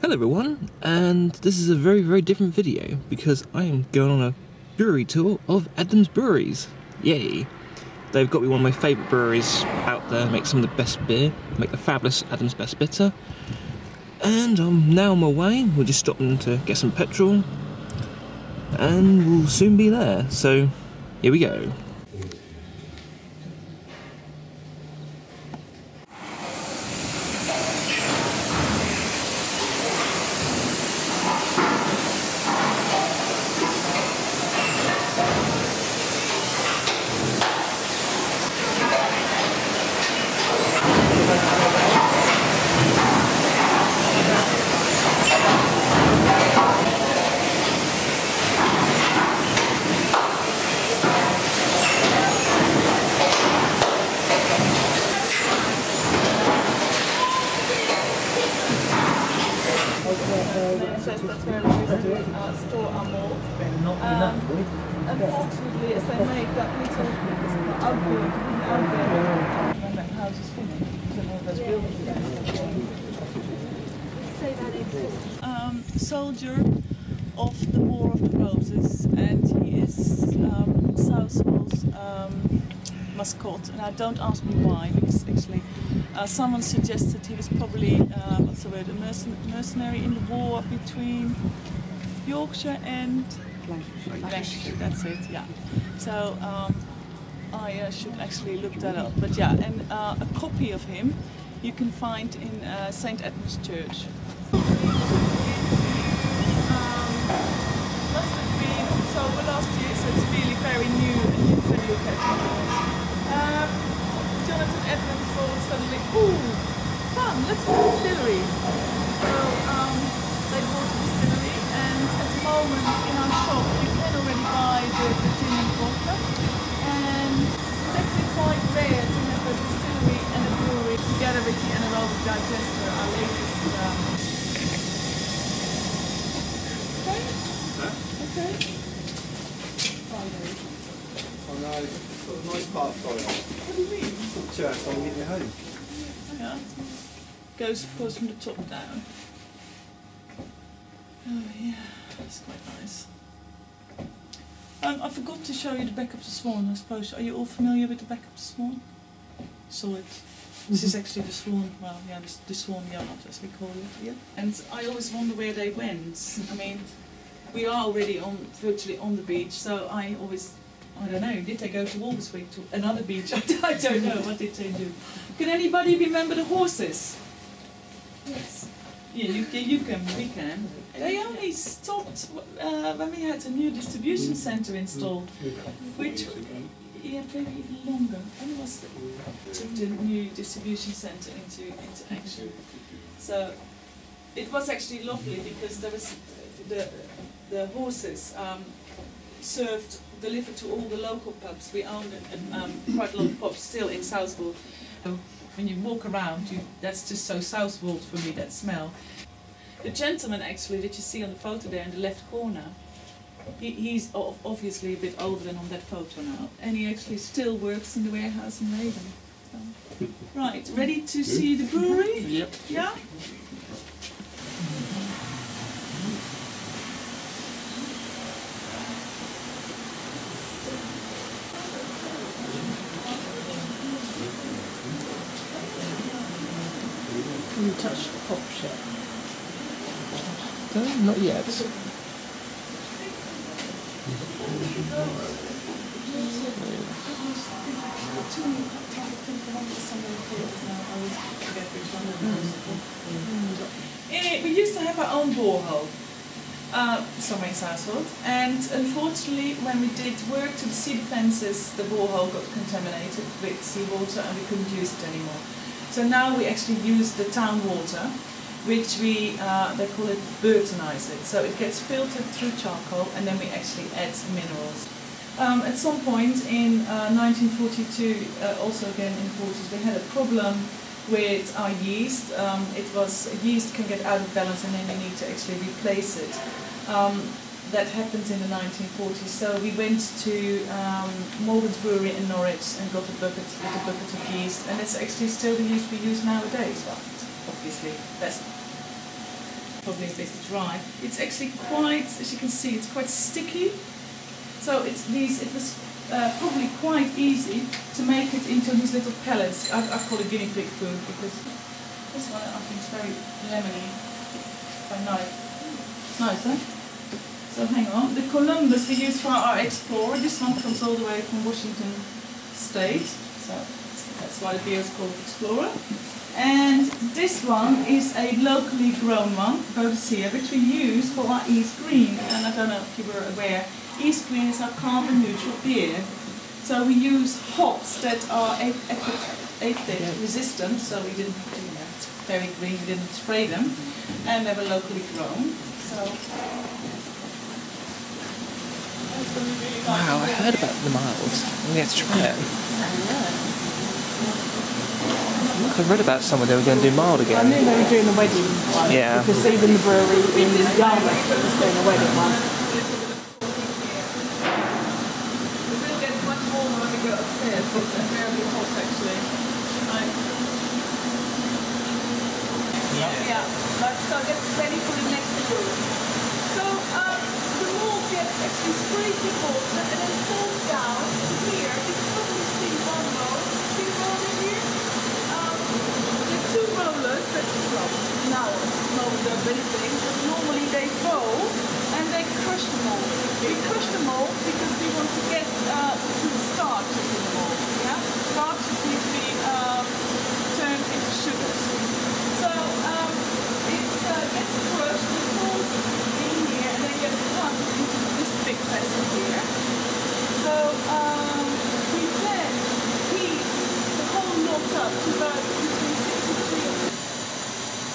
Hello everyone, and this is a very different video because I am going on a brewery tour of Adnams Breweries. Yay! They've got to be one of my favourite breweries out there, make some of the best beer, make the fabulous Adnams Best Bitter. And I'm now on my way, we're just stopping to get some petrol, and we'll soon be there, so here we go. That's where we used to store our malt. Unfortunately, as they make that little outbuilding when that house is finished, and all those buildings. Soldier of the War of the Roses, and he is Southall's mascot. And don't ask me why, because actually someone suggested he was probably what's the word, a mercenary in the war between Yorkshire and Lancashire. That's it, yeah. So I should actually look that up. But yeah, and a copy of him you can find in St. Edmund's Church. Must have been October last year, so it's really very new and you can look at it. Jonathan Edmonds thought suddenly, ooh, fun, let's have a distillery. So they bought a distillery, and at the moment in our shop you can already buy the gin and vodka, and it's actually quite rare to have a distillery and a brewery together with the anaerobic digester, our latest. Okay. Oh no, it's got a nice part of Florida. What do you mean? Sure, so I'm getting it home. Yeah. Goes of course from the top down. Oh yeah, that's quite nice. I forgot to show you the back of the swan, I suppose. Are you all familiar with the back of the swan? Saw it. This is actually the swan, well yeah, the swan yard as we call it here. And I always wonder where they went. I mean, we are already virtually on the beach, so I don't know, did they go to Walberswick, to another beach? I don't know, what did they do? Can anybody remember the horses? Yes. Yeah, you can, we can. They only stopped when we had a new distribution centre installed, which, yeah, maybe even longer. When was the new distribution centre into action? So it was actually lovely because there was the horses delivered to all the local pubs. We own quite a lot of pubs still in Southwold. So when you walk around, that's just so Southwold for me, that smell. The gentleman actually that you see on the photo there in the left corner, he's obviously a bit older than on that photo now, and he actually still works in the warehouse in Leyden. So. Right, ready to see the brewery? Yep. Yeah? Can you touch the pop shop? No, not yet. We used to have our own borehole somewhere in Southwold, and unfortunately when we did work to the sea defences, the borehole got contaminated with seawater and we couldn't use it anymore. So now we actually use the town water, which they call it Burtonize it. So it gets filtered through charcoal and then we actually add minerals. At some point in 1942, also again in the 40s, we had a problem with our yeast. Yeast can get out of balance and then you need to actually replace it. That happened in the 1940s, so we went to Adnams Brewery in Norwich and got a bucket of yeast, and it's actually still the yeast we use nowadays. Well, obviously, that's probably a bit dry. It's actually quite, as you can see, it's quite sticky. So it was probably quite easy to make it into these little pellets. I call it guinea pig food because this one I think is very lemony. Quite nice. Nice, huh? So hang on. The Columbus we use for our Explorer. This one comes all the way from Washington State. So that's why the beer is called Explorer. And this one is a locally grown one, Boadicea, which we use for our East Green. And I don't know if you were aware, East Green is our carbon neutral beer. So we use hops that are aphid resistant, so we didn't, very green, we didn't spray them. And they were locally grown. So Wow, I heard about the milds. I'm going to try it. I read about someone they were going to do mild I again. knew they were doing the wedding one. Yeah. Because even the brewery in Yarmouth was doing a wedding one. we will get much warmer when we go upstairs. It's very hot actually. Right. Yeah. So that's ready for the next brew. So the malt gets actually sprayed with water and then falls down here. You can probably see one roll. See the roll in here? The two rollers that now no they're very big, but normally they roll and they crush the malt. We crush the malt because we want to get to the starches in the malt. Yeah? Starches need to be turned into sugars. So it gets crushed, it falls in here and then gets pumped into this big vessel here. So we then heat the whole lot up to about between 63 and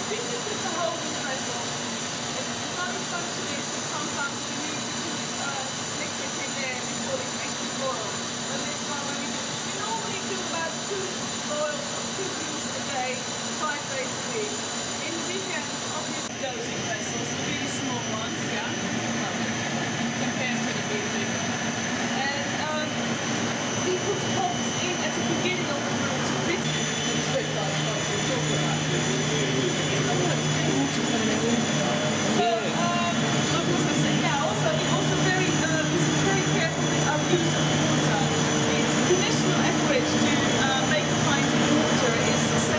this is just the whole vessel. The funny function is that sometimes we need to put liquid in there before it makes it boil. But this one we normally do about 2 boils of 2 brews a day, 5 days a week. In the weekend, obviously dosing vessels, the really small ones, yeah, compared to the big big. And we put hops in at the beginning of the brew to bit. It's a bit like what we talked about. So, what was I saying? Yeah, also very, very careful with our use of water. The conditional average to make a pint of water is 7,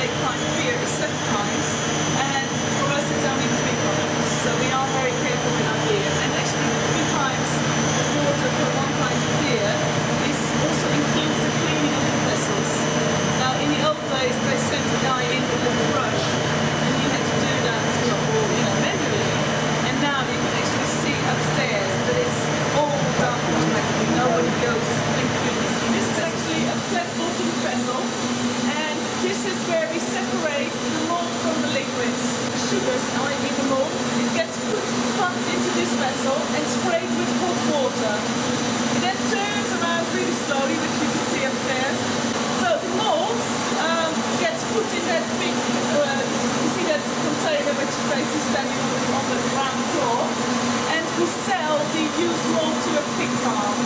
make a pint of beer is 7 pints, and for us it's only 3 pints. So we are very careful with our beer. And actually 3 pints of water per 1 pint of beer is also includes the cleaning of the vessels. Now in the old days they sent a guy in with a brush, and you had to do that manually. And now you can actually see upstairs that it's all done automatically. Nobody goes into this. This is actually a flat bottom vessel, and this is where we separate the malt from the liquids. The sugars are in the malt. It gets pumped into this vessel and sprayed with hot water. It then turns around really slowly, which you can see upstairs. So the malt gets put in that big, you see that container which is basically standing on the ground floor, and we sell the used malt to a pig farm.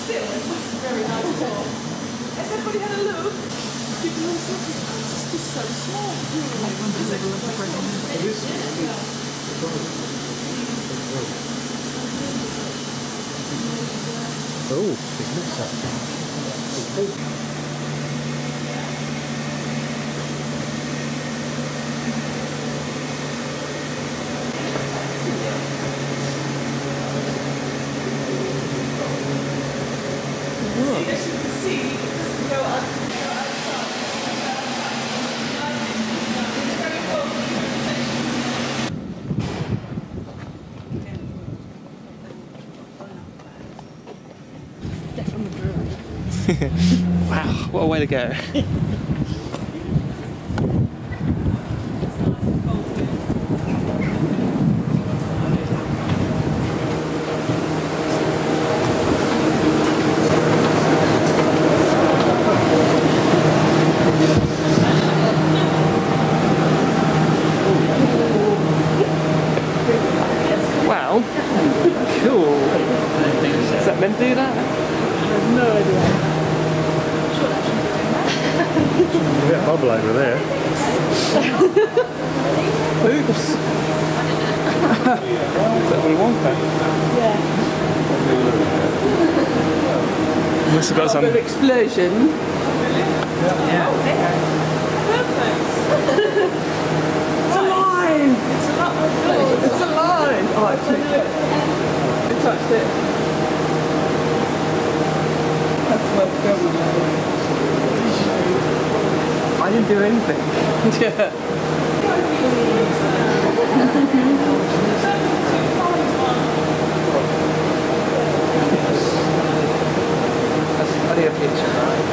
Still, it was very nice job. Has everybody had a look? People are saying, oh, this is so small. Oh, it looks like. As you can see, it doesn't go outside. It's very They're from the brewery. Wow, what a way to go. Oops. Is that what we want? Yeah. Must have got some. A bit of explosion. Yeah. Perfect. It's alive! It's alive! It's alive! Oh, I touched it. That's well filmed. I didn't do anything. Yeah. That's only a picture, right?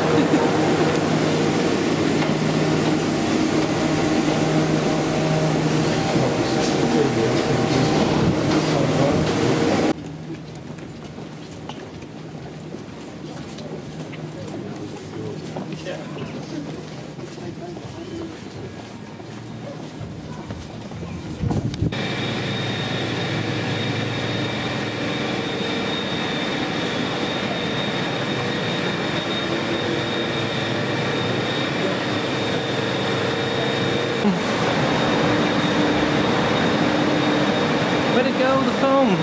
Where'd it go, the phone?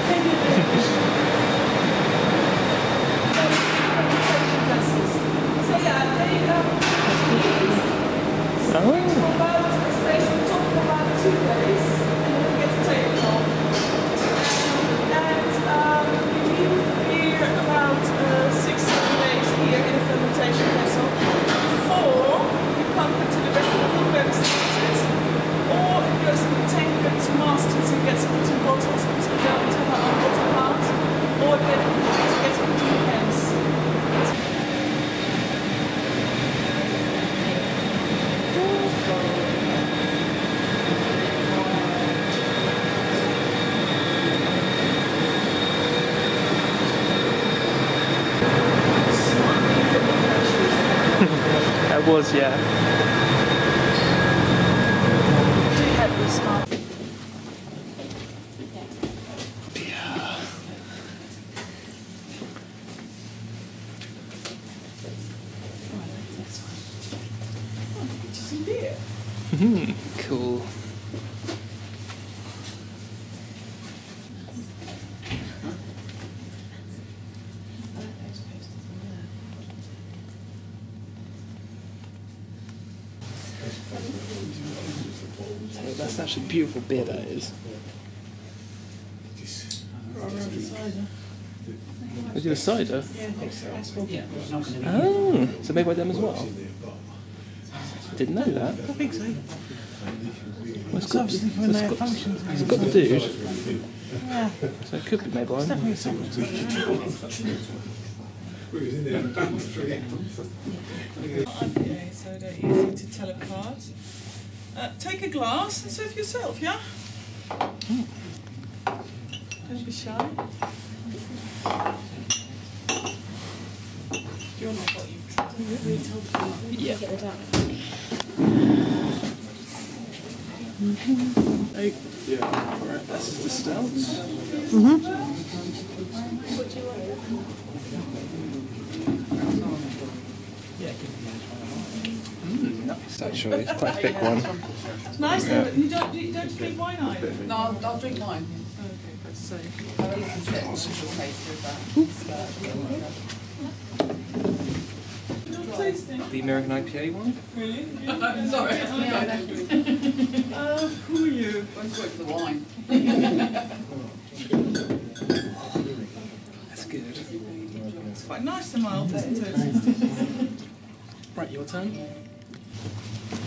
That was, yeah. Cool. That's actually beautiful beer, that is. We do a cider? Oh, so made by them as well? Didn't know that. I think so. Well, it's got, Obviously when they have functions. it's got the dude, Yeah. so it could be made by them. Definitely something. Okay, so they're easy to tell apart. Take a glass and serve yourself, yeah? Don't be shy. Do you want to what you've tried? Yeah. Alright, that's the stout. Nice, actually. It's quite a thick one. It's nice though, but you don't drink wine either. No, I'll drink wine. Okay, that's safe. I think you can set a special taste with that. Tasting. The American IPA one? Really? Sorry. Who are you? I just wait for the wine. That's good. It's quite nice and mild, isn't it? Right, your turn. You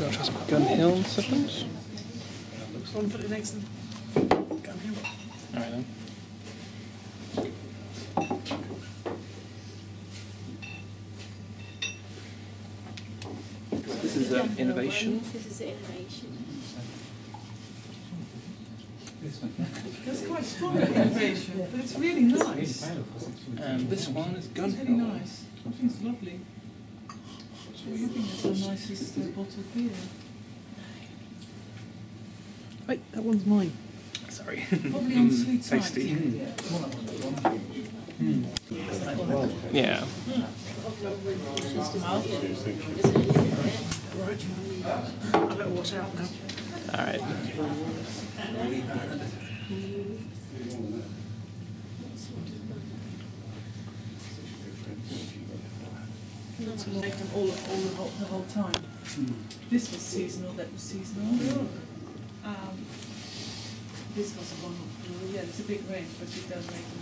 want to try some Gun Hill in a second? Someone put it next to them. Come here. Alright then. This is innovation. This is innovation. That's quite strong innovation, but it's really nice. And this one is Gun It's Hill. really nice. I think it's lovely. I think it's the nicest bottled beer. Wait, that one's mine. Sorry. Probably on the sweet side. Tasty. Yeah. I better wash out now. Alright. Make them all the whole time. This was seasonal, that was seasonal. This was a one. Yeah, it's a big range, but it does make them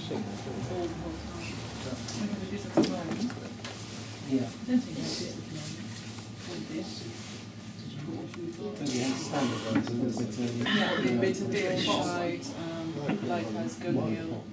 all the whole time. Look at this at the moment. Yeah. I don't think I did at the moment. With this. Yeah, standard ones, a little bit Yeah, a bit of dish, right, likewise good meal.